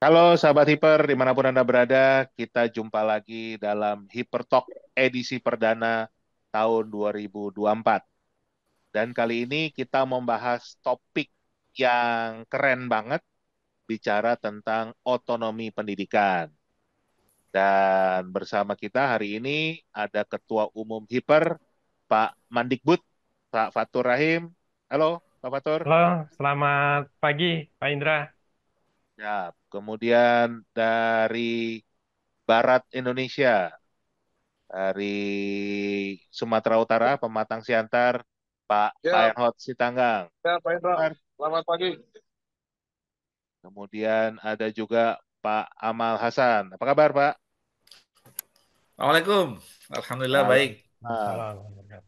Halo sahabat Hiper, dimanapun Anda berada, kita jumpa lagi dalam Hiper Talk edisi perdana tahun 2024. Dan kali ini kita membahas topik yang keren banget, bicara tentang otonomi pendidikan. Dan bersama kita hari ini ada Ketua Umum Hiper, Pak Mandikbud, Pak Fatur Rahim. Halo, Pak Fatur. Halo, selamat pagi, Pak Indra. Ya, kemudian dari Barat Indonesia, dari Sumatera Utara, Pematang Siantar, Pak Ya, Enhot Sitanggang. ya Pak Indra. Kabar. Selamat pagi. Kemudian ada juga Pak Amal Hasan. Apa kabar, Pak? Assalamualaikum. Alhamdulillah baik. Waalaikumsalam. Salam.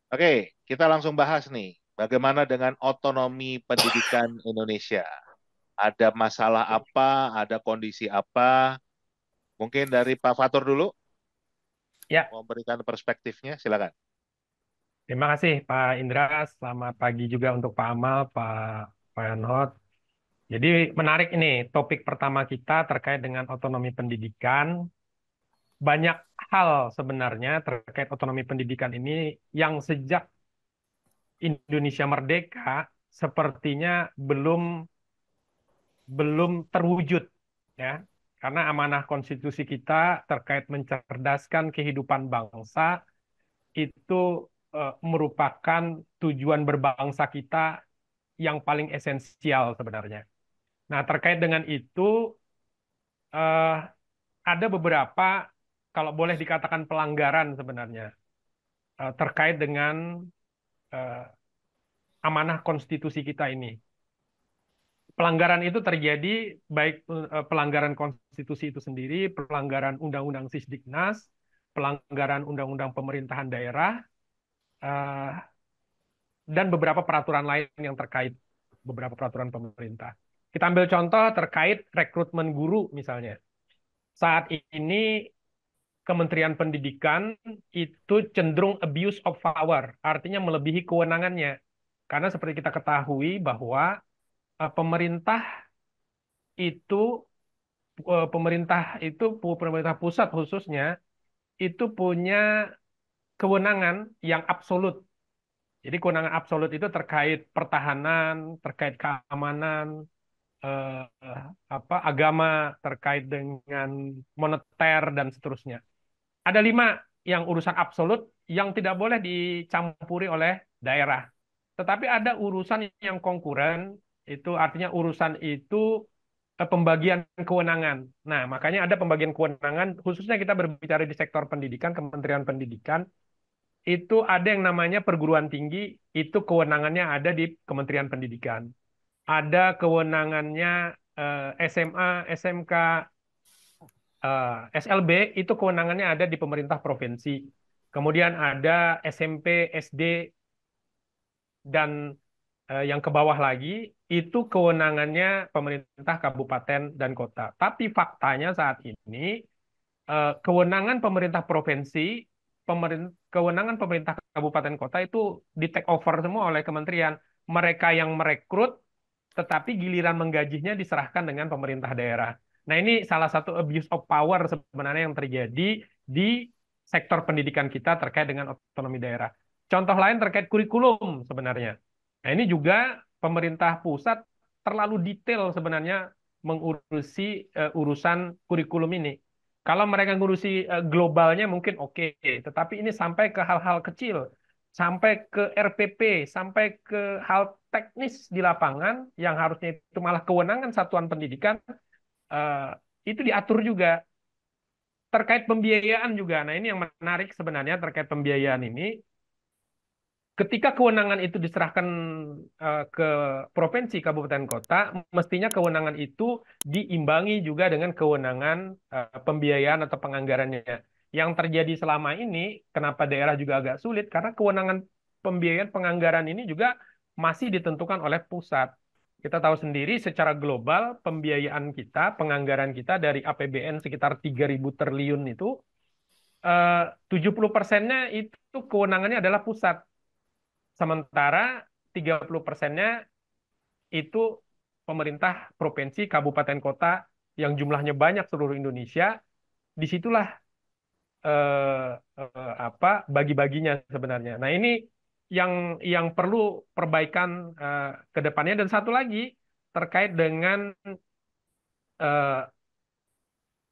Oke, kita langsung bahas nih. Bagaimana dengan otonomi pendidikan Indonesia? Ada masalah apa? Ada kondisi apa? Mungkin dari Pak Fatur dulu, Ya, memberikan perspektifnya. Silakan. terima kasih Pak Indra. Selamat pagi juga untuk Pak Amal, Pak Yanhot. Jadi menarik ini, topik pertama kita terkait dengan otonomi pendidikan. Banyak hal sebenarnya terkait otonomi pendidikan ini yang sejak Indonesia merdeka sepertinya belum terwujud, ya. Karena amanah konstitusi kita terkait mencerdaskan kehidupan bangsa itu merupakan tujuan berbangsa kita yang paling esensial sebenarnya. Nah, terkait dengan itu eh, ada beberapa, kalau boleh dikatakan pelanggaran sebenarnya terkait dengan eh, amanah konstitusi kita ini. Pelanggaran itu terjadi baik pelanggaran konstitusi itu sendiri, pelanggaran undang-undang Sisdiknas, pelanggaran undang-undang pemerintahan daerah, eh, dan beberapa peraturan lain yang terkait beberapa peraturan pemerintah. Kita ambil contoh terkait rekrutmen guru misalnya. Saat ini Kementerian Pendidikan itu cenderung abuse of power, artinya melebihi kewenangannya. Karena seperti kita ketahui bahwa pemerintah itu pemerintah pusat khususnya itu punya kewenangan yang absolut. Jadi kewenangan absolut itu terkait pertahanan, terkait keamanan, eh, agama, terkait dengan moneter dan seterusnya. Ada 5 yang urusan absolut yang tidak boleh dicampuri oleh daerah. Tetapi ada urusan yang konkuren, itu artinya urusan itu pembagian kewenangan. Nah, makanya ada pembagian kewenangan, khususnya kita berbicara di sektor pendidikan, Kementerian Pendidikan, itu ada yang namanya perguruan tinggi, itu kewenangannya ada di Kementerian Pendidikan. Ada kewenangannya SMA, SMK, SLB, itu kewenangannya ada di pemerintah provinsi. Kemudian ada SMP, SD, dan yang ke bawah lagi, itu kewenangannya pemerintah kabupaten dan kota. Tapi faktanya saat ini, kewenangan pemerintah provinsi, kewenangan pemerintah kabupaten kota itu di take over semua oleh kementerian. Mereka yang merekrut, tetapi giliran menggajinya diserahkan dengan pemerintah daerah. Nah, ini salah satu abuse of power sebenarnya yang terjadi di sektor pendidikan kita terkait dengan otonomi daerah. Contoh lain terkait kurikulum sebenarnya. Nah, ini juga pemerintah pusat terlalu detail sebenarnya mengurusi urusan kurikulum ini. Kalau mereka ngurusi globalnya mungkin oke, tetapi ini sampai ke hal-hal kecil, sampai ke RPP, sampai ke hal teknis di lapangan yang harusnya itu malah kewenangan satuan pendidikan, eh, itu diatur juga. Terkait pembiayaan juga. Nah, ini yang menarik sebenarnya terkait pembiayaan ini. Ketika kewenangan itu diserahkan ke provinsi, kabupaten, kota, mestinya kewenangan itu diimbangi juga dengan kewenangan pembiayaan atau penganggarannya. Yang terjadi selama ini, kenapa daerah juga agak sulit? Karena kewenangan pembiayaan penganggaran ini juga masih ditentukan oleh pusat. Kita tahu sendiri secara global pembiayaan kita, penganggaran kita dari APBN sekitar 3.000 triliun itu, 70%-nya itu kewenangannya adalah pusat. Sementara 30%-nya itu pemerintah provinsi, kabupaten, kota yang jumlahnya banyak seluruh Indonesia, disitulah apa bagi-baginya sebenarnya. Nah, ini yang perlu perbaikan ke depannya. Dan satu lagi terkait dengan eh,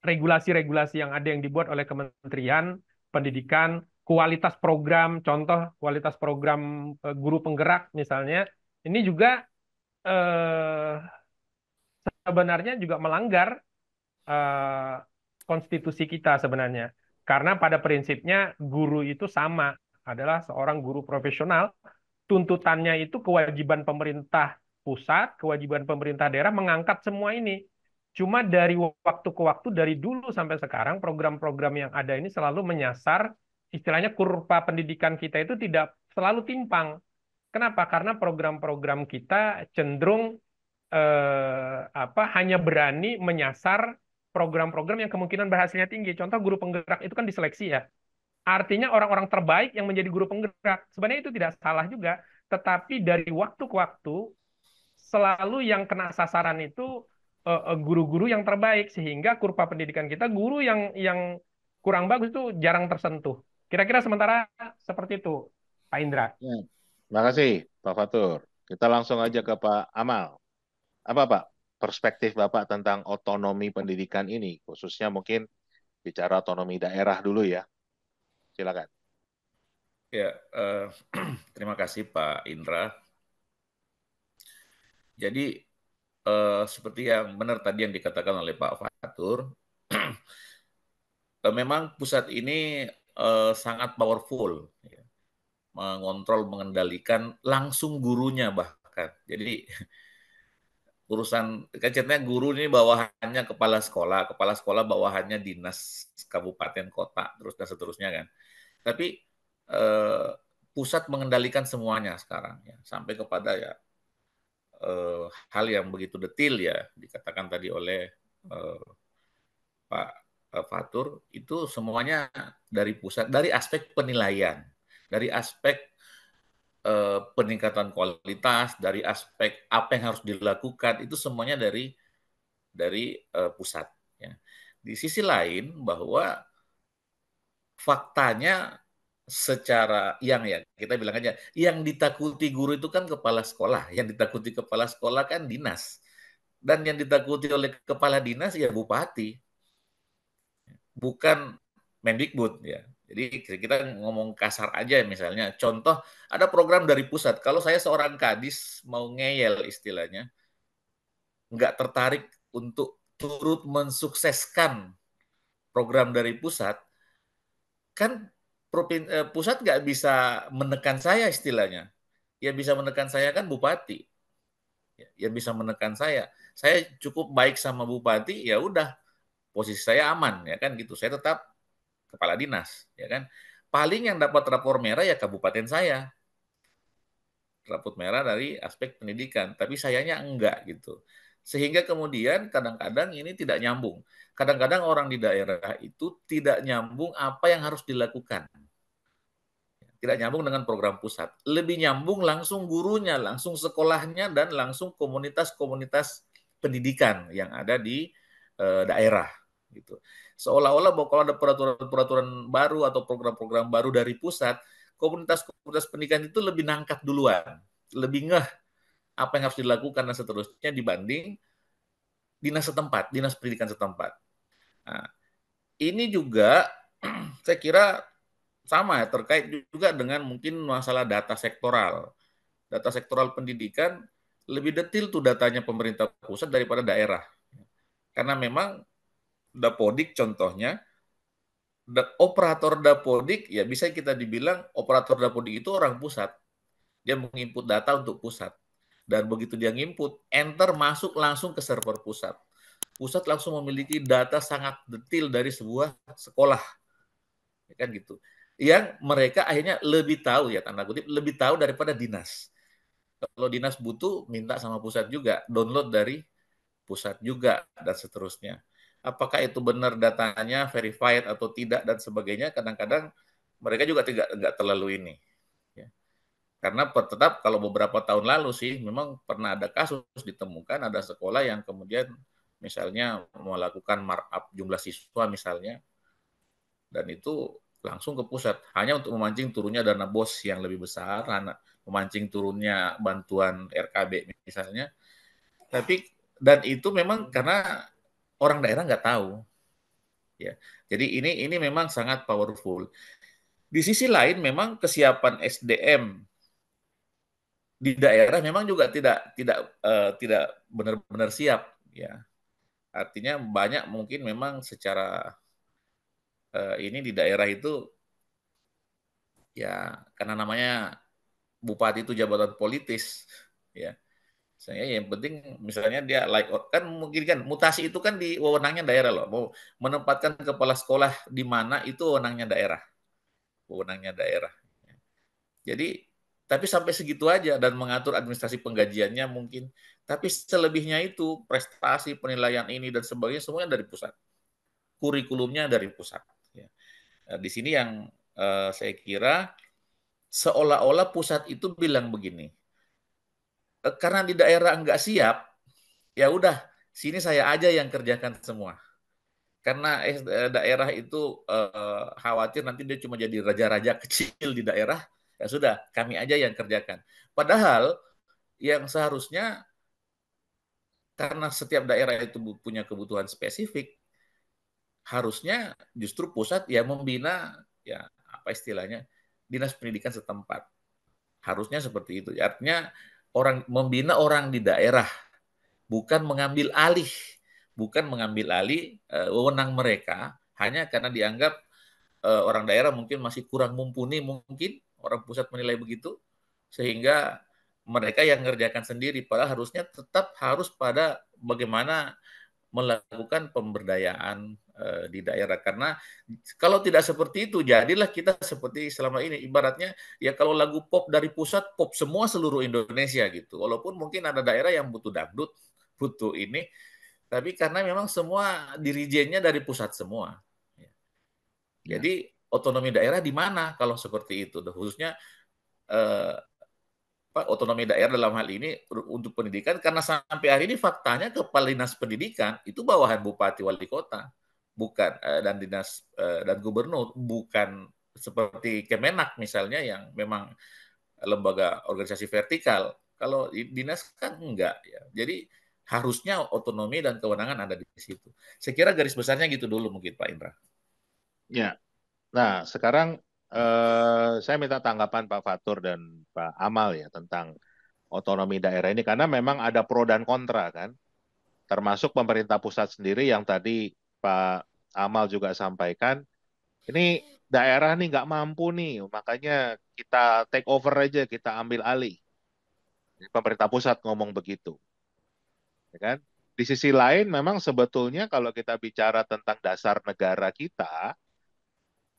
regulasi-regulasi yang ada yang dibuat oleh Kementerian Pendidikan, kualitas program, contoh kualitas program guru penggerak misalnya, ini juga eh, sebenarnya juga melanggar eh, konstitusi kita sebenarnya. Karena pada prinsipnya guru itu sama, adalah seorang guru profesional. Tuntutannya itu kewajiban pemerintah pusat, kewajiban pemerintah daerah mengangkat semua ini. Cuma dari waktu ke waktu, dari dulu sampai sekarang, program-program yang ada ini selalu menyasar, istilahnya kurva pendidikan kita itu tidak selalu timpang. Kenapa? Karena program-program kita cenderung hanya berani menyasar program-program yang kemungkinan berhasilnya tinggi. Contoh guru penggerak itu kan diseleksi ya. Artinya orang-orang terbaik yang menjadi guru penggerak. Sebenarnya itu tidak salah juga, tetapi dari waktu ke waktu selalu yang kena sasaran itu guru-guru yang terbaik, sehingga kurva pendidikan kita guru yang kurang bagus itu jarang tersentuh. Kira-kira sementara seperti itu, Pak Indra. Ya. Terima kasih, Pak Fatur. Kita langsung aja ke Pak Amal. Apa, Pak, perspektif Bapak tentang otonomi pendidikan ini, khususnya mungkin bicara otonomi daerah dulu ya. Silakan. Ya, terima kasih Pak Indra. Jadi seperti yang benar tadi yang dikatakan oleh Pak Fatur, memang pusat ini sangat powerful, ya, mengontrol, mengendalikan langsung gurunya bahkan. Jadi urusan kecilnya guru ini bawahannya kepala sekolah bawahannya dinas kabupaten kota, terus dan seterusnya kan. Tapi eh, pusat mengendalikan semuanya sekarang ya, sampai kepada ya hal yang begitu detil ya dikatakan tadi oleh eh, Pak Fatur, itu semuanya dari pusat, dari aspek penilaian, dari aspek peningkatan kualitas, dari aspek apa yang harus dilakukan, itu semuanya dari pusat. Ya. Di sisi lain bahwa faktanya secara yang ya kita bilang aja yang ditakuti guru itu kan kepala sekolah, yang ditakuti kepala sekolah kan dinas, dan yang ditakuti oleh kepala dinas ya bupati, bukan Mendikbud ya. Jadi kita ngomong kasar aja misalnya, contoh ada program dari pusat, kalau saya seorang kadis mau ngeyel istilahnya, nggak tertarik untuk turut mensukseskan program dari pusat, kan pusat nggak bisa menekan saya istilahnya. Yang bisa menekan saya kan bupati. Yang bisa menekan saya. Saya cukup baik sama bupati, ya udah posisi saya aman ya kan gitu. Saya tetap kepala dinas ya kan. Paling yang dapat rapor merah ya kabupaten saya. Rapor merah dari aspek pendidikan, tapi sayanya enggak gitu. Sehingga kemudian kadang-kadang ini tidak nyambung. Kadang-kadang orang di daerah itu tidak nyambung apa yang harus dilakukan. Tidak nyambung dengan program pusat. Lebih nyambung langsung gurunya, langsung sekolahnya, dan langsung komunitas-komunitas pendidikan yang ada di daerah. Gitu. Seolah-olah bahwa kalau ada peraturan-peraturan baru atau program-program baru dari pusat, komunitas-komunitas pendidikan itu lebih nangkap duluan, lebih ngeh apa yang harus dilakukan dan seterusnya dibanding dinas setempat, dinas pendidikan setempat. Nah, ini juga saya kira sama ya, terkait juga dengan mungkin masalah data sektoral. Data sektoral pendidikan lebih detail tuh datanya pemerintah pusat daripada daerah. Karena memang Dapodik contohnya, operator Dapodik ya bisa kita dibilang operator Dapodik itu orang pusat. Dia menginput data untuk pusat. Dan begitu dia nginput, enter masuk langsung ke server pusat. Pusat langsung memiliki data sangat detail dari sebuah sekolah. Ya kan gitu. Yang mereka akhirnya lebih tahu ya tanda kutip lebih tahu daripada dinas. Kalau dinas butuh minta sama pusat juga, download dari pusat juga dan seterusnya. Apakah itu benar datanya verified atau tidak dan sebagainya, kadang-kadang mereka juga tidak terlalu ini. Ya. Karena tetap kalau beberapa tahun lalu sih memang pernah ada kasus ditemukan ada sekolah yang kemudian misalnya melakukan markup jumlah siswa misalnya, dan itu langsung ke pusat hanya untuk memancing turunnya dana BOS yang lebih besar, memancing turunnya bantuan RKB misalnya. Tapi dan itu memang karena orang daerah nggak tahu, ya. Jadi ini memang sangat powerful. Di sisi lain memang kesiapan SDM di daerah memang juga tidak benar-benar siap, ya. Artinya banyak mungkin memang secara ini di daerah itu ya karena namanya bupati itu jabatan politis, ya. Saya yang penting misalnya dia like kan mungkin kan mutasi itu kan di wewenangnya daerah loh. Mau menempatkan kepala sekolah di mana itu wewenangnya daerah, wewenangnya daerah. Jadi tapi sampai segitu aja dan mengatur administrasi penggajiannya mungkin. Tapi selebihnya itu prestasi, penilaian ini dan sebagainya semuanya dari pusat. Kurikulumnya dari pusat. Ya. Di sini yang saya kira seolah-olah pusat itu bilang begini, karena di daerah nggak siap, ya udah sini saya aja yang kerjakan semua. Karena daerah itu khawatir nanti dia cuma jadi raja-raja kecil di daerah, ya sudah kami aja yang kerjakan. Padahal yang seharusnya karena setiap daerah itu punya kebutuhan spesifik, harusnya justru pusat ya membina ya apa istilahnya dinas pendidikan setempat. Harusnya seperti itu. Artinya membina orang di daerah, bukan mengambil alih, wewenang mereka hanya karena dianggap orang daerah mungkin masih kurang mumpuni, mungkin orang pusat menilai begitu, sehingga mereka yang mengerjakan sendiri. Padahal harusnya tetap harus pada bagaimana melakukan pemberdayaan di daerah. Karena kalau tidak seperti itu, jadilah kita seperti selama ini. Ibaratnya ya kalau lagu pop dari pusat, pop semua seluruh Indonesia gitu. Walaupun mungkin ada daerah yang butuh dangdut, butuh ini, tapi karena memang semua dirijennya dari pusat semua. Ya. Jadi otonomi daerah di mana kalau seperti itu? Khususnya eh, otonomi daerah dalam hal ini untuk pendidikan, karena sampai hari ini faktanya kepala dinas pendidikan itu bawahan bupati wali kota, bukan dan dinas dan gubernur, bukan seperti Kemenak misalnya yang memang lembaga organisasi vertikal. Kalau dinas kan enggak, ya. Jadi harusnya otonomi dan kewenangan ada di situ. Saya kira garis besarnya gitu dulu mungkin Pak Indra. Ya. Nah, sekarang saya minta tanggapan Pak Fatur dan Pak Amal ya tentang otonomi daerah ini karena memang ada pro dan kontra kan, termasuk pemerintah pusat sendiri yang tadi Pak Amal juga sampaikan, ini daerah nih nggak mampu nih, makanya kita take over aja, kita ambil alih. Pemerintah pusat ngomong begitu, ya kan? Di sisi lain, memang sebetulnya kalau kita bicara tentang dasar negara kita,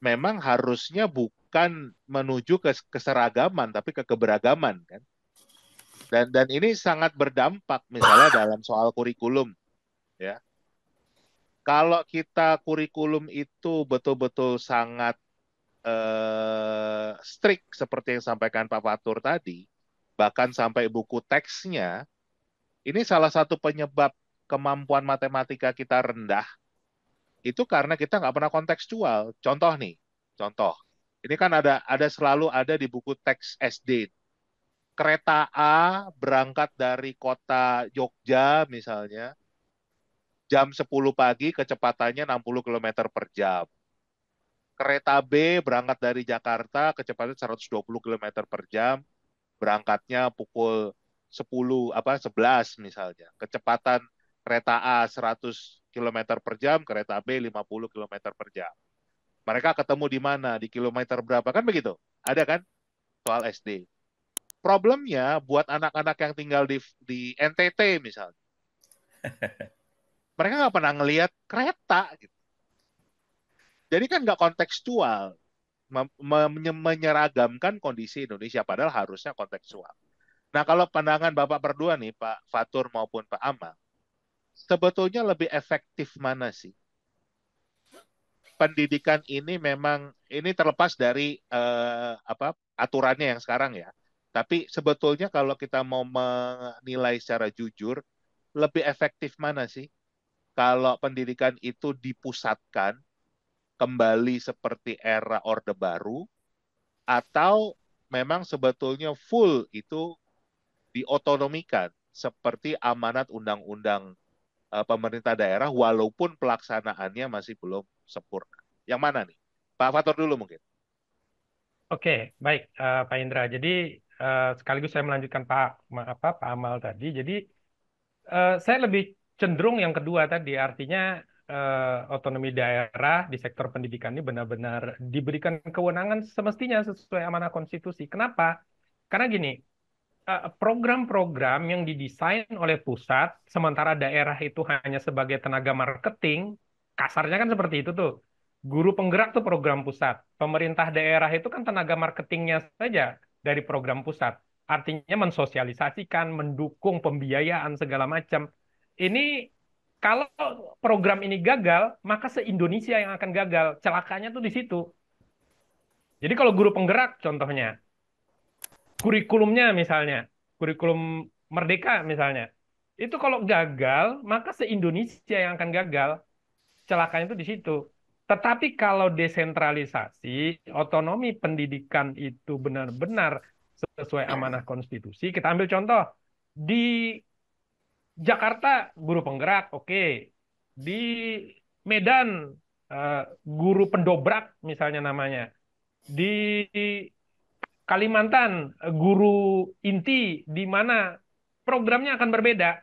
memang harusnya bukan menuju ke keseragaman, tapi ke keberagaman kan. Dan ini sangat berdampak misalnya dalam soal kurikulum, ya. Kalau kita kurikulum itu betul-betul sangat strict seperti yang disampaikan Pak Fatur tadi, bahkan sampai buku teksnya, ini salah satu penyebab kemampuan matematika kita rendah, itu karena kita nggak pernah kontekstual. Contoh nih, contoh. Ini kan ada selalu ada di buku teks SD. Kereta A berangkat dari kota Jogja misalnya, jam 10 pagi kecepatannya 60 kilometer per jam. Kereta B berangkat dari Jakarta kecepatan 120 kilometer per jam, berangkatnya pukul 11 misalnya. Kecepatan kereta A 100 kilometer per jam, kereta B 50 kilometer per jam. Mereka ketemu di mana, di kilometer berapa, kan begitu? Ada kan soal SD. Problemnya buat anak-anak yang tinggal di NTT misalnya, mereka nggak pernah ngelihat kereta gitu. Jadi kan nggak kontekstual menyeragamkan kondisi Indonesia, padahal harusnya kontekstual. Nah, kalau pandangan Bapak berdua nih, Pak Fatur maupun Pak Amal, sebetulnya lebih efektif mana sih? Pendidikan ini memang ini terlepas dari aturannya yang sekarang ya. Tapi sebetulnya kalau kita mau menilai secara jujur, lebih efektif mana sih? Kalau pendidikan itu dipusatkan kembali seperti era Orde Baru, atau memang sebetulnya full itu diotonomikan seperti amanat undang-undang pemerintah daerah walaupun pelaksanaannya masih belum sempurna. Yang mana nih? Pak Fatur dulu mungkin. Oke, baik, Pak Indra. Jadi sekaligus saya melanjutkan Pak Amal tadi. Jadi saya lebih cenderung yang kedua tadi, artinya otonomi daerah di sektor pendidikan ini benar-benar diberikan kewenangan semestinya sesuai amanah konstitusi. Kenapa? Karena gini, program-program yang didesain oleh pusat, sementara daerah itu hanya sebagai tenaga marketing, kasarnya kan seperti itu tuh. Guru penggerak tuh program pusat. Pemerintah daerah itu kan tenaga marketingnya saja dari program pusat. Artinya mensosialisasikan, mendukung pembiayaan segala macam. Ini kalau program ini gagal, maka se-Indonesia yang akan gagal. Celakanya tuh di situ. Jadi kalau guru penggerak contohnya, kurikulumnya misalnya, kurikulum Merdeka misalnya, itu kalau gagal, maka se-Indonesia yang akan gagal. Celakanya itu di situ. Tetapi kalau desentralisasi, otonomi pendidikan itu benar-benar sesuai amanah konstitusi, kita ambil contoh, di Jakarta guru penggerak, oke. Di Medan eh, guru pendobrak misalnya namanya. Di Kalimantan, guru inti di mana programnya akan berbeda,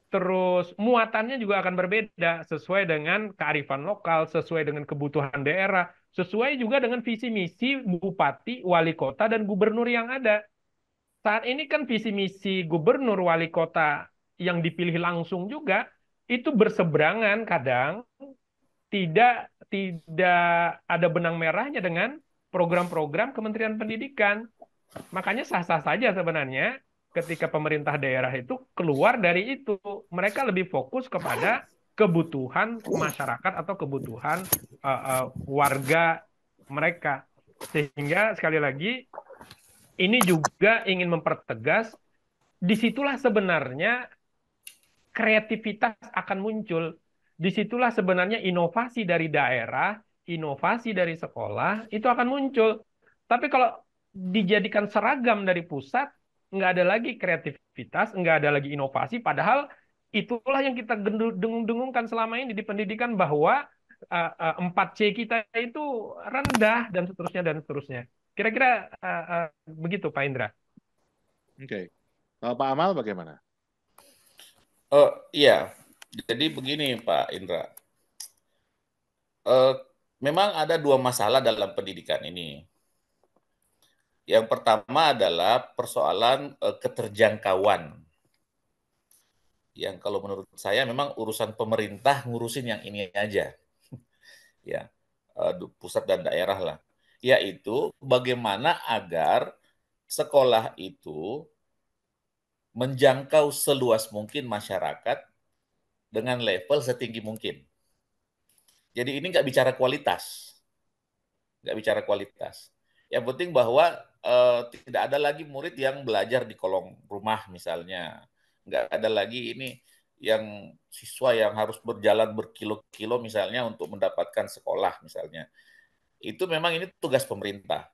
terus muatannya juga akan berbeda sesuai dengan kearifan lokal, sesuai dengan kebutuhan daerah, sesuai juga dengan visi misi bupati, wali kota, dan gubernur yang ada. Saat ini kan visi misi gubernur, wali kota yang dipilih langsung juga itu berseberangan kadang, tidak tidak ada benang merahnya dengan program-program Kementerian Pendidikan. Makanya sah-sah saja sebenarnya ketika pemerintah daerah itu keluar dari itu. Mereka lebih fokus kepada kebutuhan masyarakat atau kebutuhan warga mereka. Sehingga sekali lagi ini juga ingin mempertegas, disitulah sebenarnya kreativitas akan muncul. Disitulah sebenarnya inovasi dari daerah, inovasi dari sekolah, itu akan muncul. Tapi kalau dijadikan seragam dari pusat, nggak ada lagi kreativitas, nggak ada lagi inovasi, padahal itulah yang kita dengung-dengungkan selama ini di pendidikan bahwa 4C kita itu rendah dan seterusnya dan seterusnya. Kira-kira begitu Pak Indra. Oke. Kalau Pak Amal bagaimana? Oh iya, jadi begini Pak Indra. Memang ada dua masalah dalam pendidikan ini. Yang pertama adalah persoalan keterjangkauan. Yang kalau menurut saya memang urusan pemerintah ngurusin yang ini aja. Ya, pusat dan daerah lah. Yaitu bagaimana agar sekolah itu menjangkau seluas mungkin masyarakat dengan level setinggi mungkin. Jadi ini nggak bicara kualitas. Nggak bicara kualitas. Yang penting bahwa tidak ada lagi murid yang belajar di kolong rumah misalnya. Nggak ada lagi ini yang siswa yang harus berjalan berkilo-kilo misalnya untuk mendapatkan sekolah misalnya. Itu memang ini tugas pemerintah.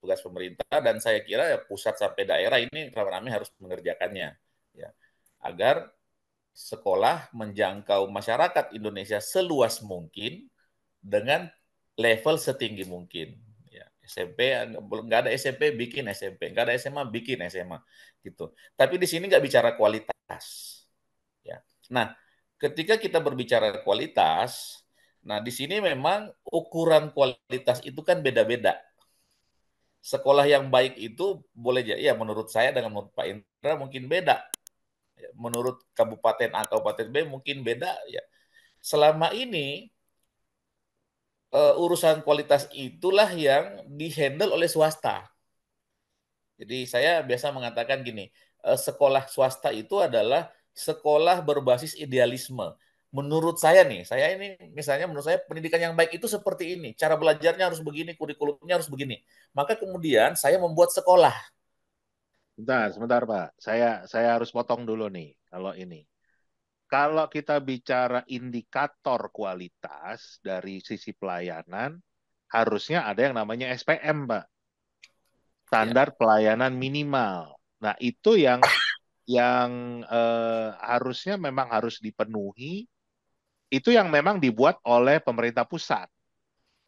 Tugas pemerintah dan saya kira ya pusat sampai daerah ini rame-rame harus mengerjakannya. Ya. Agar sekolah menjangkau masyarakat Indonesia seluas mungkin dengan level setinggi mungkin. Ya, SMP nggak ada SMP bikin SMP, nggak ada SMA bikin SMA gitu. Tapi di sini nggak bicara kualitas. Ya. Nah, ketika kita berbicara kualitas, nah di sini memang ukuran kualitas itu kan beda-beda. Sekolah yang baik itu boleh jadi ya menurut saya dengan menurut Pak Indra mungkin beda. Menurut Kabupaten A, Kabupaten B mungkin beda ya. Selama ini urusan kualitas itulah yang dihandle oleh swasta. Jadi saya biasa mengatakan gini, sekolah swasta itu adalah sekolah berbasis idealisme. Menurut saya nih, saya ini misalnya menurut saya pendidikan yang baik itu seperti ini. Cara belajarnya harus begini, kurikulumnya harus begini. Maka kemudian saya membuat sekolah. Sebentar Pak. Saya harus potong dulu nih kalau ini. Kalau kita bicara indikator kualitas dari sisi pelayanan, harusnya ada yang namanya SPM, Pak. Ya, Standar pelayanan minimal. Nah, itu yang harusnya memang harus dipenuhi. Itu yang memang dibuat oleh pemerintah pusat,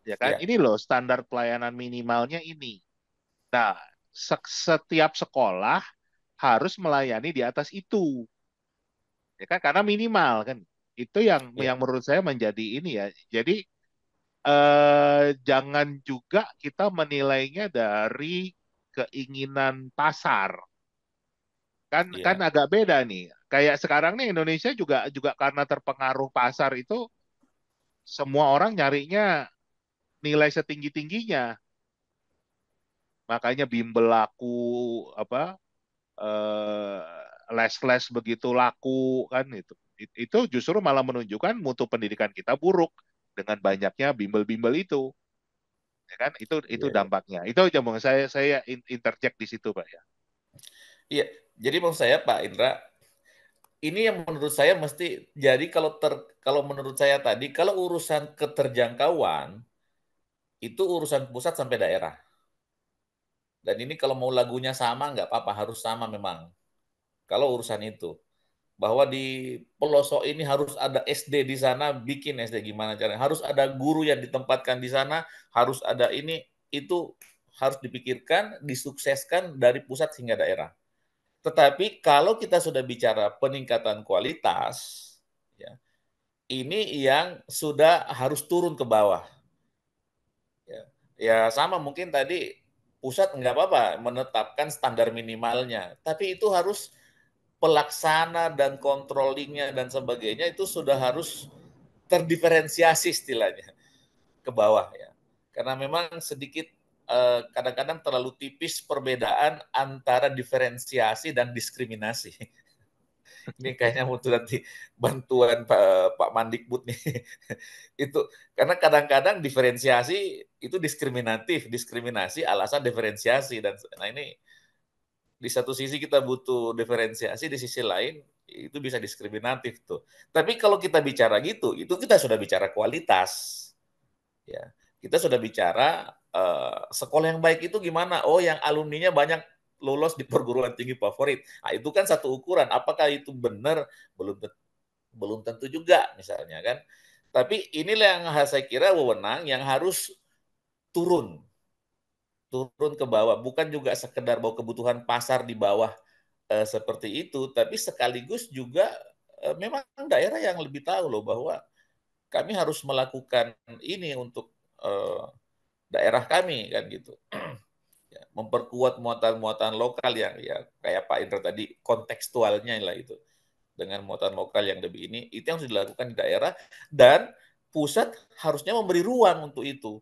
ya kan? ya, Ini loh standar pelayanan minimalnya ini. Nah, setiap sekolah harus melayani di atas itu, ya kan? Karena minimal kan. Itu ya, yang menurut saya menjadi ini ya. Jadi jangan juga kita menilainya dari keinginan pasar. Kan ya, agak beda nih. Kayak sekarang nih Indonesia juga juga karena terpengaruh pasar itu semua orang nyarinya nilai setinggi-tingginya. Makanya bimbel laku, apa eh, les-les begitu laku kan itu. Itu justru malah menunjukkan mutu pendidikan kita buruk dengan banyaknya bimbel-bimbel itu. Ya kan? Itu iya, iya. dampaknya. Itu aja Bang. Saya interject di situ, Pak ya. Iya, jadi maksud saya Pak Indra, ini yang menurut saya mesti jadi kalau menurut saya tadi kalau urusan keterjangkauan itu urusan pusat sampai daerah. Dan ini kalau mau lagunya sama nggak apa-apa, harus sama memang. Kalau urusan itu. Bahwa di pelosok ini harus ada SD di sana, bikin SD gimana caranya. Harus ada guru yang ditempatkan di sana, harus ada ini, itu harus dipikirkan, disukseskan dari pusat hingga daerah. Tetapi kalau kita sudah bicara peningkatan kualitas, ya, ini yang sudah harus turun ke bawah. Ya, ya sama mungkin tadi pusat nggak apa-apa menetapkan standar minimalnya, tapi itu harus pelaksana dan controllingnya dan sebagainya itu sudah harus terdiferensiasi istilahnya ke bawah ya. Karena memang sedikit kadang-kadang terlalu tipis perbedaan antara diferensiasi dan diskriminasi. Ini kayaknya butuh nanti bantuan Pak Mandikbud nih. Itu karena kadang-kadang diferensiasi itu diskriminatif, diskriminasi alasan diferensiasi dan nah ini di satu sisi kita butuh diferensiasi, di sisi lain itu bisa diskriminatif tuh. Tapi kalau kita bicara gitu, itu kita sudah bicara kualitas. Ya, kita sudah bicara sekolah yang baik itu gimana? Oh, yang alumninya banyak lolos di perguruan tinggi favorit. Nah, itu kan satu ukuran. Apakah itu benar? Belum belum tentu juga misalnya kan. Tapi inilah yang saya kira wewenang yang harus turun turun ke bawah, bukan juga sekedar bahwa kebutuhan pasar di bawah seperti itu, tapi sekaligus juga memang daerah yang lebih tahu loh bahwa kami harus melakukan ini untuk daerah kami kan gitu. Ya, memperkuat muatan-muatan lokal yang ya kayak Pak Indra tadi kontekstualnya lah itu dengan muatan lokal yang lebih ini itu yang harus dilakukan di daerah dan pusat harusnya memberi ruang untuk itu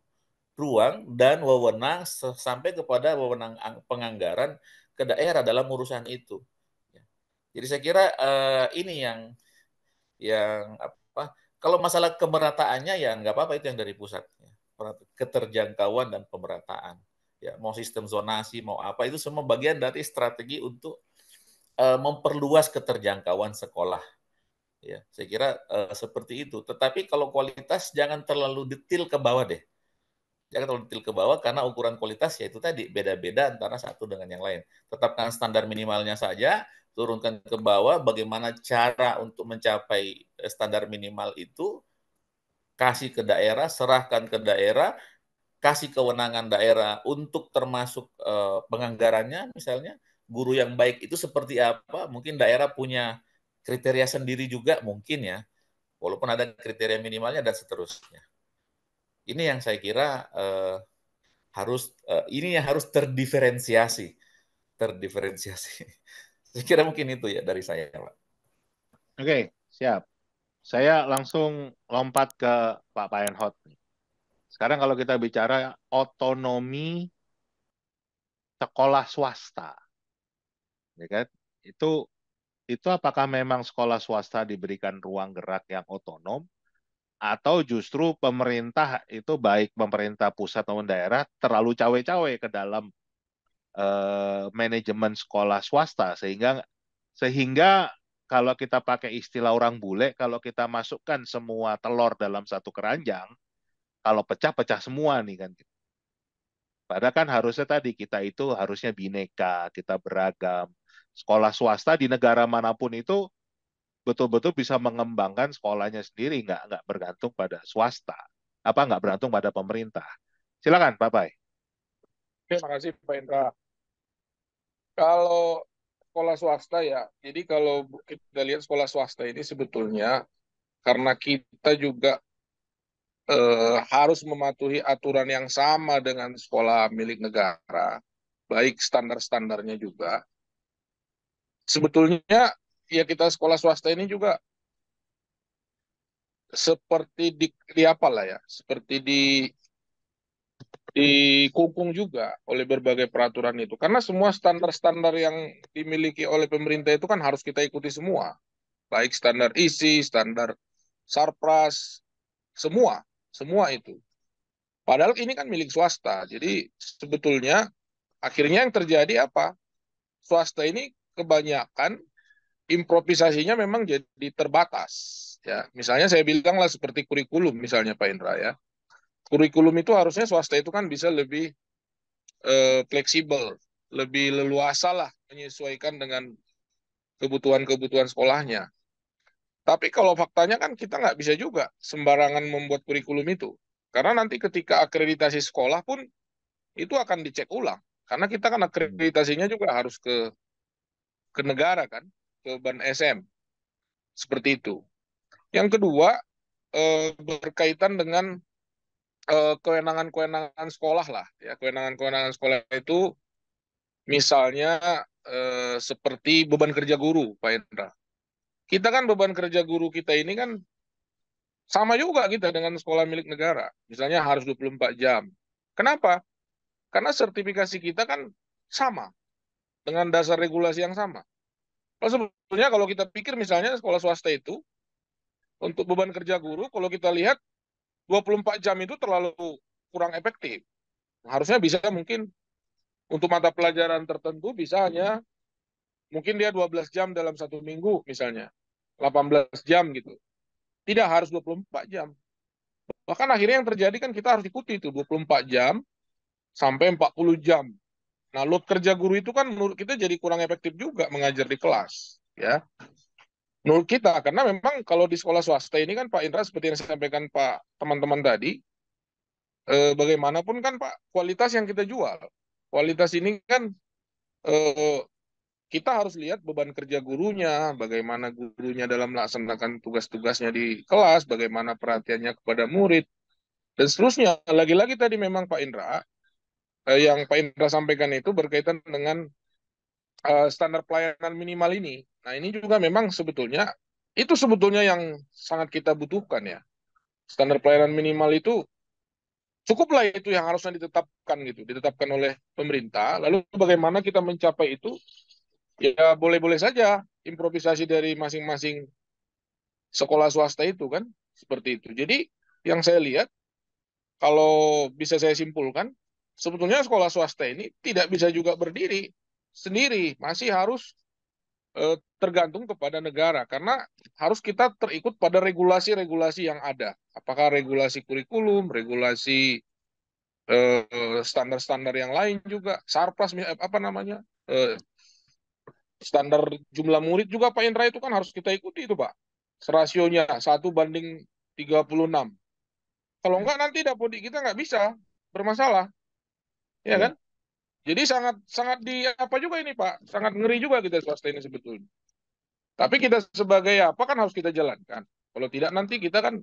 ruang dan wewenang sampai kepada wewenang penganggaran ke daerah dalam urusan itu. Ya. Jadi saya kira ini yang apa? Kalau masalah kemerataannya ya nggak apa-apa itu yang dari pusat. Ya. Keterjangkauan dan pemerataan. Ya, mau sistem zonasi, mau apa itu semua bagian dari strategi untuk memperluas keterjangkauan sekolah. Ya, saya kira seperti itu. Tetapi kalau kualitas jangan terlalu detail ke bawah deh jangan terlalu detail ke bawah karena ukuran kualitas ya itu tadi beda-beda antara satu dengan yang lain. Tetapkan standar minimalnya saja, turunkan ke bawah bagaimana cara untuk mencapai standar minimal itu, kasih ke daerah, serahkan ke daerah, kasih kewenangan daerah untuk termasuk penganggarannya misalnya, guru yang baik itu seperti apa, mungkin daerah punya kriteria sendiri juga mungkin ya, walaupun ada kriteria minimalnya dan seterusnya. Ini yang saya kira harus ini yang harus terdiferensiasi, terdiferensiasi. Saya kira mungkin itu ya dari saya, Pak. Oke, siap. Saya langsung lompat ke Pak Payenhot. Sekarang kalau kita bicara otonomi sekolah swasta, ya kan? Itu itu apakah memang sekolah swasta diberikan ruang gerak yang otonom atau justru pemerintah itu baik pemerintah pusat maupun daerah terlalu cawe-cawe ke dalam manajemen sekolah swasta, sehingga kalau kita pakai istilah orang bule, kalau kita masukkan semua telur dalam satu keranjang, kalau pecah-pecah semua nih kan. Padahal kan harusnya tadi kita itu harusnya bineka, kita beragam. Sekolah swasta di negara manapun itu betul-betul bisa mengembangkan sekolahnya sendiri, nggak bergantung pada swasta, apa nggak bergantung pada pemerintah. Silakan, Pak Pai. Terima kasih Pak Indra. Kalau sekolah swasta ya, jadi kalau kita lihat sekolah swasta ini sebetulnya karena kita juga harus mematuhi aturan yang sama dengan sekolah milik negara, baik standar-standarnya juga. Sebetulnya ya kita sekolah swasta ini juga seperti di apa lah ya, seperti dikungkung juga oleh berbagai peraturan itu. Karena semua standar-standar yang dimiliki oleh pemerintah itu kan harus kita ikuti semua. Baik standar isi, standar sarpras, semua itu. Padahal ini kan milik swasta. Jadi sebetulnya akhirnya yang terjadi apa? Swasta ini kebanyakan improvisasinya memang jadi terbatas. Ya, misalnya saya bilang lah seperti kurikulum misalnya Pak Indra ya. Kurikulum itu harusnya swasta itu kan bisa lebih fleksibel, lebih leluasa lah menyesuaikan dengan kebutuhan-kebutuhan sekolahnya. Tapi kalau faktanya kan kita nggak bisa juga sembarangan membuat kurikulum itu. Karena nanti ketika akreditasi sekolah pun itu akan dicek ulang. Karena kita kan akreditasinya juga harus ke negara kan, ke Ban SM. Seperti itu. Yang kedua, berkaitan dengan kewenangan-kewenangan sekolah lah. Ya, kewenangan-kewenangan sekolah itu misalnya seperti beban kerja guru, Pak Indra. Kita kan beban kerja guru kita ini kan sama juga kita dengan sekolah milik negara. Misalnya harus 24 jam. Kenapa? Karena sertifikasi kita kan sama dengan dasar regulasi yang sama. Kalau sebetulnya kalau kita pikir misalnya sekolah swasta itu untuk beban kerja guru, kalau kita lihat 24 jam itu terlalu kurang efektif. Harusnya bisa mungkin untuk mata pelajaran tertentu bisa hanya mungkin dia 12 jam dalam satu minggu misalnya. 18 jam gitu. Tidak harus 24 jam. Bahkan akhirnya yang terjadi kan kita harus ikuti itu 24 jam sampai 40 jam. Nah, load kerja guru itu kan menurut kita jadi kurang efektif juga mengajar di kelas, ya. Menurut kita, karena memang kalau di sekolah swasta ini kan Pak Indra seperti yang saya sampaikan Pak teman-teman tadi, bagaimanapun kan Pak kualitas yang kita jual. Kualitas ini kan eh, kita harus lihat beban kerja gurunya, bagaimana gurunya dalam melaksanakan tugas-tugasnya di kelas, bagaimana perhatiannya kepada murid, dan seterusnya. Lagi-lagi tadi memang Pak Indra, yang Pak Indra sampaikan itu berkaitan dengan standar pelayanan minimal ini. Nah, ini juga memang sebetulnya, itu sebetulnya yang sangat kita butuhkan ya. Standar pelayanan minimal itu, cukuplah itu yang harusnya ditetapkan gitu, ditetapkan oleh pemerintah. Lalu bagaimana kita mencapai itu, ya boleh-boleh saja improvisasi dari masing-masing sekolah swasta itu kan, seperti itu. Jadi yang saya lihat, kalau bisa saya simpulkan, sebetulnya sekolah swasta ini tidak bisa juga berdiri sendiri, masih harus tergantung kepada negara karena harus kita terikut pada regulasi-regulasi yang ada. Apakah regulasi kurikulum, regulasi standar-standar yang lain juga, Sarpras apa namanya, standar jumlah murid juga Pak Indra itu kan harus kita ikuti itu Pak. Rasionya 1:36. Kalau enggak nanti dapodik kita nggak bisa bermasalah, ya Ya. kan? Jadi sangat sangat di apa juga ini Pak, sangat ngeri juga kita swasta ini sebetulnya. Tapi kita sebagai apa kan harus kita jalankan. Kalau tidak nanti kita kan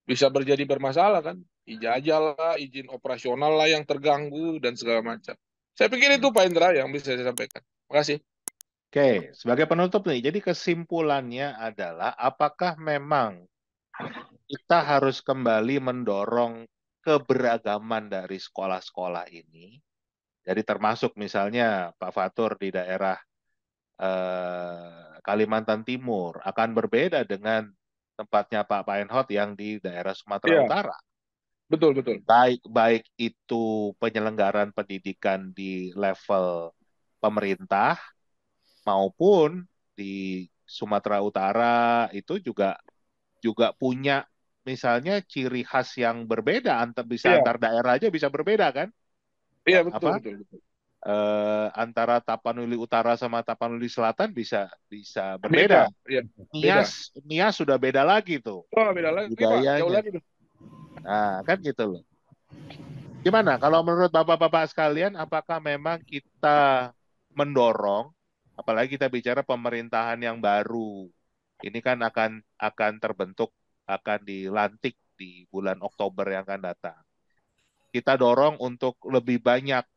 bisa jadi bermasalah kan. Ijazah lah, izin operasional lah yang terganggu dan segala macam. Saya pikir itu Pak Indra yang bisa saya sampaikan. Terima kasih. Oke, sebagai penutup nih, jadi kesimpulannya adalah apakah memang kita harus kembali mendorong keberagaman dari sekolah-sekolah ini? Jadi termasuk misalnya Pak Fatur di daerah Kalimantan Timur akan berbeda dengan tempatnya Pak Paenhot yang di daerah Sumatera Iya, Utara. Betul, betul. baik baik itu penyelenggaraan pendidikan di level pemerintah maupun di Sumatera Utara itu juga juga punya misalnya ciri khas yang berbeda Iya, antar daerah aja bisa berbeda kan? iya, Ya, betul, apa betul, betul. antara Tapanuli Utara sama Tapanuli Selatan bisa bisa Beda, berbeda. iya, beda. Nias sudah beda lagi tuh Oh, beda lagi, Pak. Jauh budayanya. lagi tuh. Nah, kan gitu loh. Gimana kalau menurut Bapak-bapak sekalian, apakah memang kita mendorong, apalagi kita bicara pemerintahan yang baru, ini kan akan terbentuk, akan dilantik di bulan Oktober yang akan datang. Kita dorong untuk lebih banyak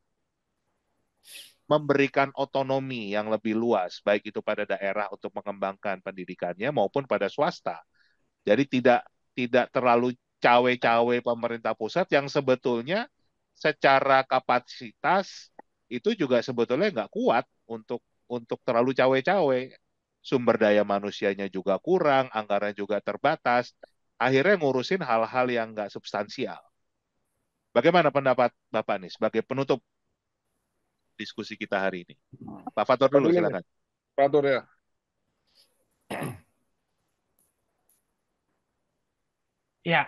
memberikan otonomi yang lebih luas, baik itu pada daerah untuk mengembangkan pendidikannya maupun pada swasta. Jadi tidak terlalu cawe-cawe pemerintah pusat yang sebetulnya secara kapasitas itu juga sebetulnya nggak kuat untuk terlalu cawe-cawe. Sumber daya manusianya juga kurang, anggaran juga terbatas. Akhirnya ngurusin hal-hal yang nggak substansial. Bagaimana pendapat Bapak nih sebagai penutup diskusi kita hari ini? Pak Fatur Apa dulu, dulu nih, silakan. Pak Tur ya? Ya,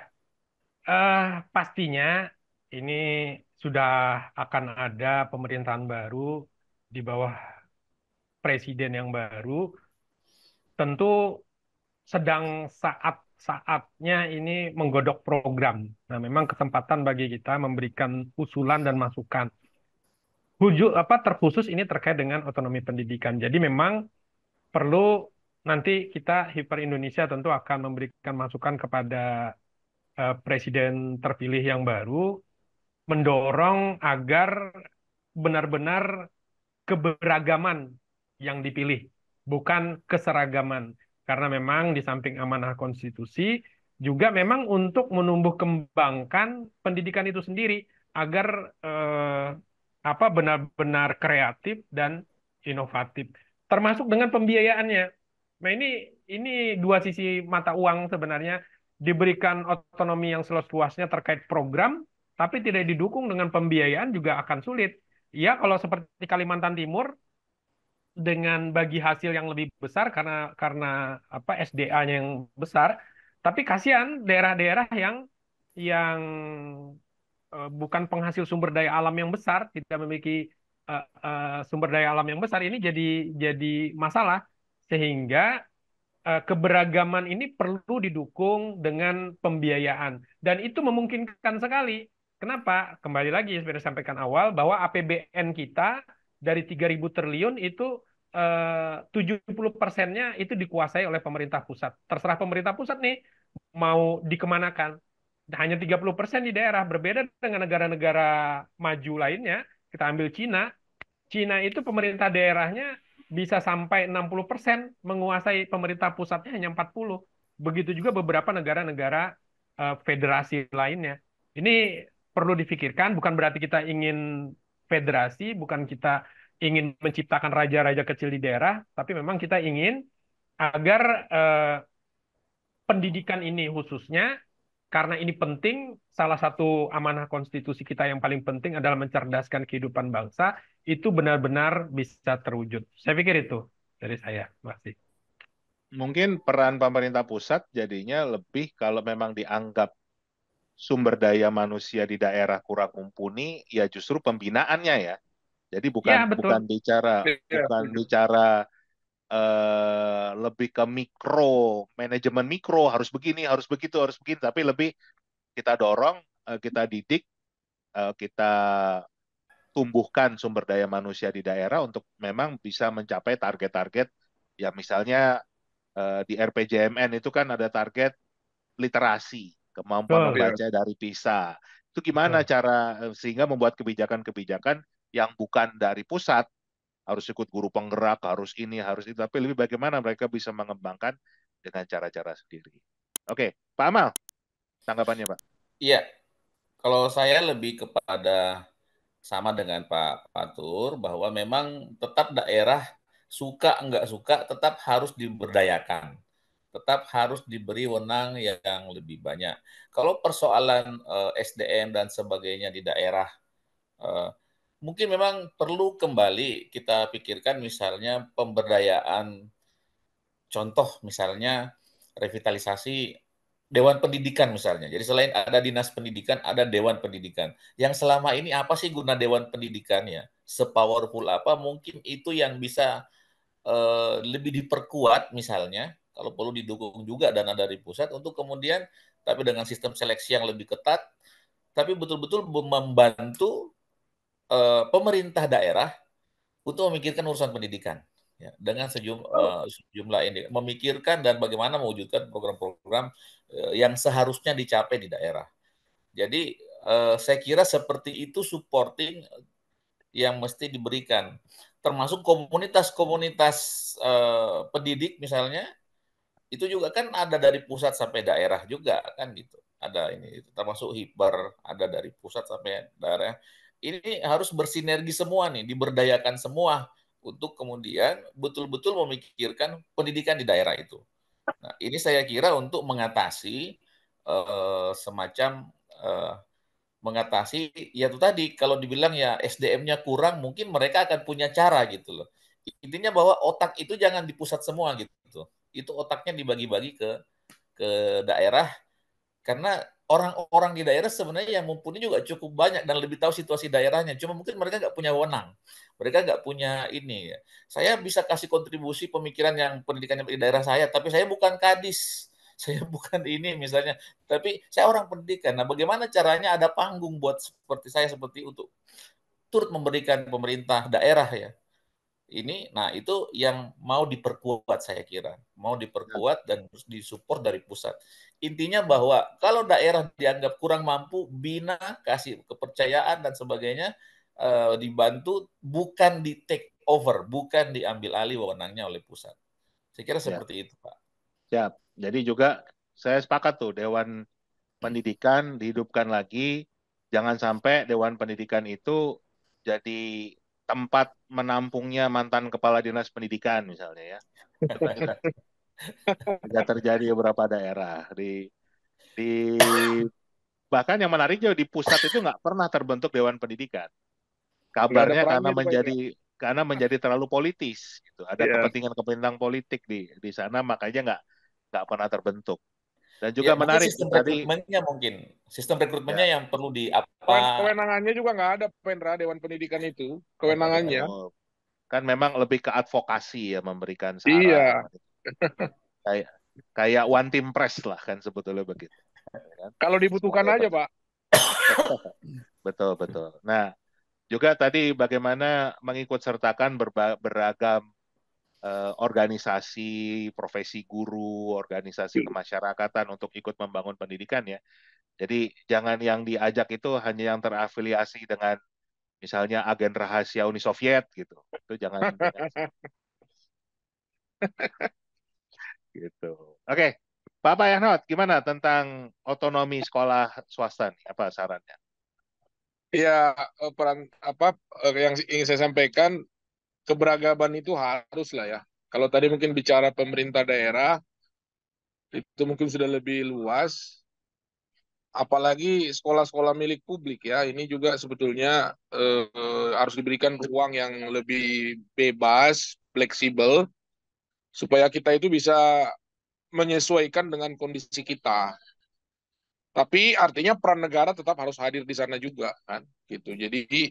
pastinya ini sudah akan ada pemerintahan baru di bawah presiden yang baru. Tentu sedang saat-saatnya ini menggodok program. Nah, memang kesempatan bagi kita memberikan usulan dan masukan. Terkhusus ini terkait dengan otonomi pendidikan. Jadi memang perlu nanti kita Hiper Indonesia tentu akan memberikan masukan kepada presiden terpilih yang baru, mendorong agar benar-benar keberagaman yang dipilih, bukan keseragaman. Karena memang di samping amanah konstitusi, juga memang untuk menumbuh kembangkan pendidikan itu sendiri agar benar-benar kreatif dan inovatif, termasuk dengan pembiayaannya. Nah ini dua sisi mata uang sebenarnya, diberikan otonomi yang seluas-luasnya terkait program, tapi tidak didukung dengan pembiayaan juga akan sulit. Ya, kalau seperti Kalimantan Timur dengan bagi hasil yang lebih besar karena apa SDA-nya yang besar, tapi kasihan daerah-daerah yang bukan penghasil sumber daya alam yang besar, tidak memiliki sumber daya alam yang besar, ini jadi masalah, sehingga keberagaman ini perlu didukung dengan pembiayaan, dan itu memungkinkan sekali. Kenapa? Kembali lagi seperti disampaikan awal bahwa APBN kita dari 3.000 triliun itu 70%-nya itu dikuasai oleh pemerintah pusat. Terserah pemerintah pusat nih mau dikemanakan. Hanya 30% di daerah, berbeda dengan negara-negara maju lainnya. Kita ambil Cina. Cina itu pemerintah daerahnya bisa sampai 60% menguasai, pemerintah pusatnya hanya 40. Begitu juga beberapa negara-negara federasi lainnya. Ini perlu difikirkan, bukan berarti kita ingin federasi, bukan kita ingin menciptakan raja-raja kecil di daerah, tapi memang kita ingin agar pendidikan ini khususnya, karena ini penting, salah satu amanah konstitusi kita yang paling penting adalah mencerdaskan kehidupan bangsa, itu benar-benar bisa terwujud. Saya pikir itu dari saya, Mas. Mungkin peran pemerintah pusat jadinya lebih kalau memang dianggap sumber daya manusia di daerah kurang mumpuni, ya justru pembinaannya ya. Jadi bukan Ya, bukan betul. bicara Iya, bukan setuju. bicara lebih ke mikro, manajemen mikro harus begini, harus begitu, harus begini, tapi lebih kita dorong, kita didik, kita tumbuhkan sumber daya manusia di daerah untuk memang bisa mencapai target-target ya misalnya di RPJMN itu kan ada target literasi, kemampuan Betul, Iya, membaca dari PISA. Itu gimana betul. cara sehingga membuat kebijakan-kebijakan yang bukan dari pusat, harus ikut guru penggerak, harus ini, harus itu, tapi lebih bagaimana mereka bisa mengembangkan dengan cara-cara sendiri. Oke, Pak Amal, tanggapannya Pak. Iya, kalau saya lebih kepada sama dengan Pak Fatur bahwa memang tetap daerah suka nggak suka tetap harus diberdayakan. tetap harus diberi wewenang yang lebih banyak. Kalau persoalan SDM dan sebagainya di daerah, mungkin memang perlu kembali kita pikirkan misalnya pemberdayaan, contoh misalnya revitalisasi Dewan Pendidikan misalnya. Jadi selain ada Dinas Pendidikan, ada Dewan Pendidikan. Yang selama ini apa sih guna Dewan Pendidikannya? Sepowerful apa? Mungkin itu yang bisa lebih diperkuat misalnya, kalau perlu didukung juga dana dari pusat untuk kemudian, tapi dengan sistem seleksi yang lebih ketat, tapi betul-betul membantu pemerintah daerah untuk memikirkan urusan pendidikan. Ya, dengan sejumlah ini memikirkan dan bagaimana mewujudkan program-program yang seharusnya dicapai di daerah. Jadi saya kira seperti itu supporting yang mesti diberikan, termasuk komunitas-komunitas pendidik misalnya, itu juga kan ada dari pusat sampai daerah juga kan gitu. Ada ini termasuk Hibber, ada dari pusat sampai daerah. Ini harus bersinergi semua nih, diberdayakan semua untuk kemudian betul-betul memikirkan pendidikan di daerah itu. Nah, ini saya kira untuk mengatasi semacam mengatasi ya itu tadi, kalau dibilang ya SDM-nya kurang, mungkin mereka akan punya cara gitu loh. Intinya bahwa otak itu jangan di pusat semua gitu. Itu otaknya dibagi-bagi ke daerah, karena orang-orang di daerah sebenarnya yang mumpuni juga cukup banyak dan lebih tahu situasi daerahnya. Cuma mungkin mereka nggak punya wewenang, mereka nggak punya ini. Saya bisa kasih kontribusi pemikiran yang pendidikannya di daerah saya, tapi saya bukan kadis, saya bukan ini misalnya, tapi saya orang pendidikan. Nah, bagaimana caranya ada panggung buat seperti saya seperti untuk turut memberikan pemerintah daerah ya ini, nah itu yang mau diperkuat saya kira, mau diperkuat dan terus disupport dari pusat. Intinya bahwa kalau daerah dianggap kurang mampu, bina, kasih kepercayaan dan sebagainya, dibantu, bukan di take over, bukan diambil alih wewenangnya oleh pusat. Saya kira Ya, seperti itu, Pak. siap. Jadi juga saya sepakat tuh Dewan Pendidikan dihidupkan lagi. Jangan sampai Dewan Pendidikan itu jadi tempat menampungnya mantan kepala dinas pendidikan misalnya ya. Itu juga terjadi di beberapa daerah. Di bahkan yang menarik juga di pusat itu nggak pernah terbentuk Dewan Pendidikan. Nggak ada Kabarnya perannya itu Pak Indra. karena menjadi terlalu politis gitu. Ada Iya. kepentingan-kepentingan politik di sana, makanya nggak pernah terbentuk. Dan Ya, juga mungkin menarik sistem tadi rekrutmennya mungkin. Sistem rekrutmennya ya, yang perlu di apa. Kewenangannya juga nggak ada Pak Indra, Dewan Pendidikan itu. Kewenangannya. betul. Kan memang lebih ke advokasi ya, memberikan saran Iya. kayak kayak one team press lah kan sebetulnya begitu. Ya kan? Kalau dibutuhkan aja Pak. Betul betul. Nah, juga tadi bagaimana mengikut sertakan beragam organisasi, profesi guru, organisasi kemasyarakatan untuk ikut membangun pendidikan ya. Jadi jangan yang diajak itu hanya yang terafiliasi dengan misalnya agen rahasia Uni Soviet gitu. Itu jangan gitu. Oke, Bapak Yahnot, gimana tentang otonomi sekolah swasta nih? Apa sarannya? Iya, peran apa yang ingin saya sampaikan, keberagaman itu harus lah ya. Kalau tadi mungkin bicara pemerintah daerah, itu mungkin sudah lebih luas. Apalagi sekolah-sekolah milik publik ya, ini juga sebetulnya harus diberikan ruang yang lebih bebas, fleksibel, supaya kita itu bisa menyesuaikan dengan kondisi kita. Tapi artinya peran negara tetap harus hadir di sana juga kan, gitu. Jadi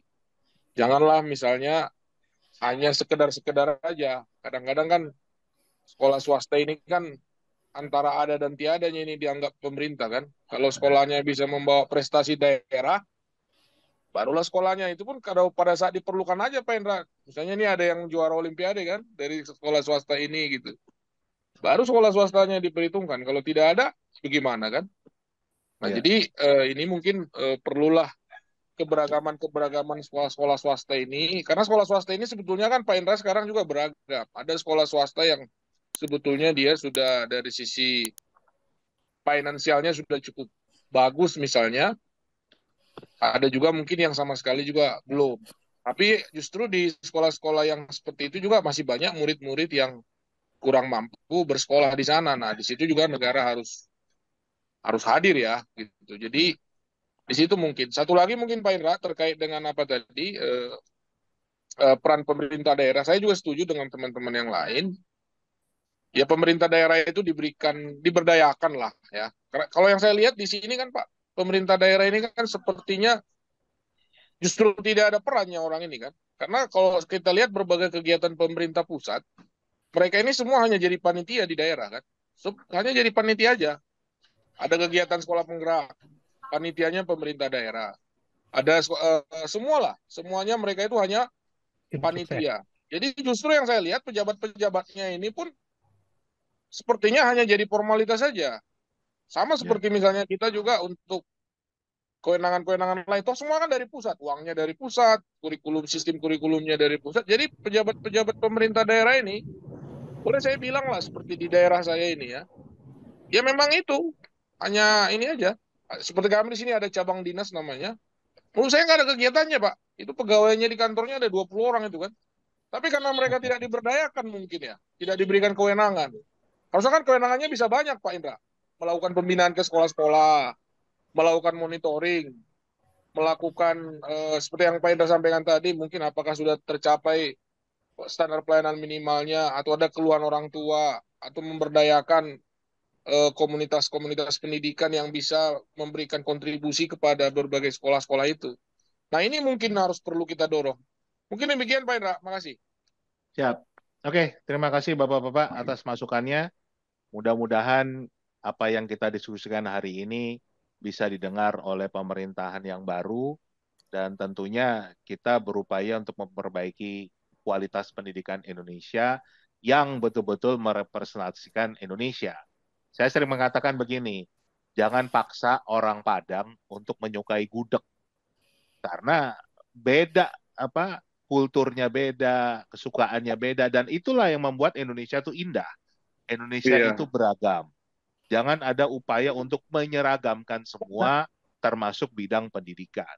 janganlah misalnya hanya sekedar-sekedar aja. Kadang-kadang kan sekolah swasta ini kan antara ada dan tiadanya ini dianggap pemerintah kan. Kalau sekolahnya bisa membawa prestasi daerah, barulah sekolahnya. Itu pun kalau pada saat diperlukan aja Pak Indra. Misalnya ini ada yang juara olimpiade kan dari sekolah swasta ini gitu. Baru sekolah swastanya diperhitungkan. Kalau tidak ada, bagaimana kan? Nah, Ya, jadi ini mungkin perlulah keberagaman-keberagaman sekolah-sekolah swasta ini. Karena sekolah swasta ini sebetulnya kan Pak Indra sekarang juga beragam. Ada sekolah swasta yang sebetulnya dia sudah dari sisi finansialnya sudah cukup bagus misalnya. Ada juga mungkin yang sama sekali juga belum. Tapi justru di sekolah-sekolah yang seperti itu juga masih banyak murid-murid yang kurang mampu bersekolah di sana. Nah, di situ juga negara harus hadir ya gitu. Jadi di situ mungkin satu lagi mungkin Pak Indra terkait dengan apa tadi peran pemerintah daerah. Saya juga setuju dengan teman-teman yang lain. Ya pemerintah daerah itu diberdayakan lah ya. Karena kalau yang saya lihat di sini kan Pak, pemerintah daerah ini kan sepertinya justru tidak ada perannya orang ini kan. Karena kalau kita lihat berbagai kegiatan pemerintah pusat, mereka ini semua hanya jadi panitia di daerah kan. Hanya jadi panitia aja. Ada kegiatan sekolah penggerak, panitianya pemerintah daerah. Ada semualah, semuanya mereka itu hanya Tim sukses. panitia. Jadi justru yang saya lihat pejabat-pejabatnya ini pun sepertinya hanya jadi formalitas saja. Sama Ya. seperti misalnya kita juga untuk kewenangan-kewenangan lain. Toh semua kan dari pusat, uangnya dari pusat, sistem kurikulumnya dari pusat. Jadi pejabat-pejabat pemerintah daerah ini, boleh saya bilang lah seperti di daerah saya ini ya. Ya memang itu, hanya ini aja. Seperti kami di sini ada cabang dinas namanya. Menurut saya nggak ada kegiatannya, Pak. Itu pegawainya di kantornya ada 20 orang itu kan. Tapi karena mereka tidak diberdayakan mungkin ya, tidak diberikan kewenangan. Harusnya kan kewenangannya bisa banyak, Pak Indra. Melakukan pembinaan ke sekolah-sekolah, melakukan monitoring, melakukan seperti yang Pak Indra sampaikan tadi, mungkin apakah sudah tercapai standar pelayanan minimalnya, atau ada keluhan orang tua, atau memberdayakan komunitas-komunitas pendidikan yang bisa memberikan kontribusi kepada berbagai sekolah-sekolah itu. Nah ini mungkin harus perlu kita dorong. Mungkin demikian Pak Indra, makasih. Siap. Oke, terima kasih Bapak-Bapak atas masukannya. Mudah-mudahan apa yang kita diskusikan hari ini bisa didengar oleh pemerintahan yang baru dan tentunya kita berupaya untuk memperbaiki kualitas pendidikan Indonesia yang betul-betul merepresentasikan Indonesia. Saya sering mengatakan begini, jangan paksa orang Padang untuk menyukai gudeg karena beda apa kulturnya beda, kesukaannya beda dan itulah yang membuat Indonesia itu indah. Indonesia itu Iya. beragam. Jangan ada upaya untuk menyeragamkan semua termasuk bidang pendidikan.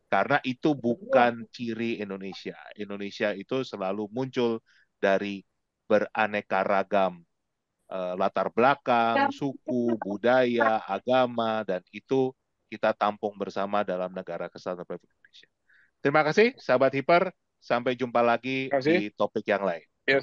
Karena itu bukan ciri Indonesia. Indonesia itu selalu muncul dari beraneka ragam latar belakang, suku, budaya, agama, dan itu kita tampung bersama dalam negara kesatuan Republik Indonesia. Terima kasih, sahabat Hiper. Sampai jumpa lagi Terima kasih. di topik yang lain. Yes.